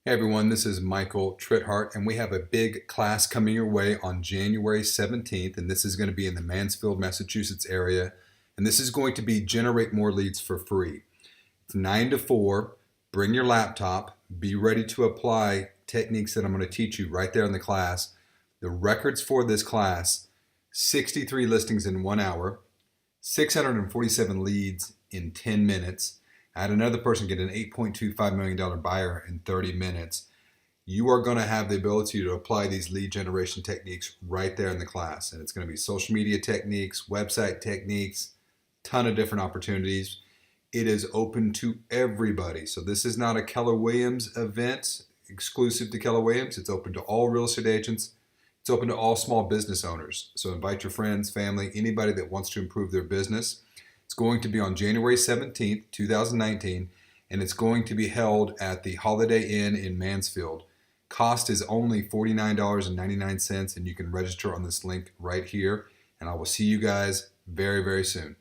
Hey everyone, this is Michael Trithart, and we have a big class coming your way on January 17th, and this is going to be in the Mansfield, Massachusetts area, and this is going to be Generate More Leads for free. It's 9 to 4. Bring your laptop. Be ready to apply techniques that I'm going to teach you right there in the class. The records for this class: 63 listings in 1 hour, 647 leads in 10 minutes. I had another person get an $8.25 million buyer in 30 minutes. You are going to have the ability to apply these lead generation techniques right there in the class. And it's going to be social media techniques, website techniques, ton of different opportunities. It is open to everybody. So this is not a Keller Williams event exclusive to Keller Williams. It's open to all real estate agents. It's open to all small business owners. So invite your friends, family, anybody that wants to improve their business. It's going to be on January 17th, 2019, and it's going to be held at the Holiday Inn in Mansfield. Cost is only $49.99, and you can register on this link right here. And I will see you guys very, very soon.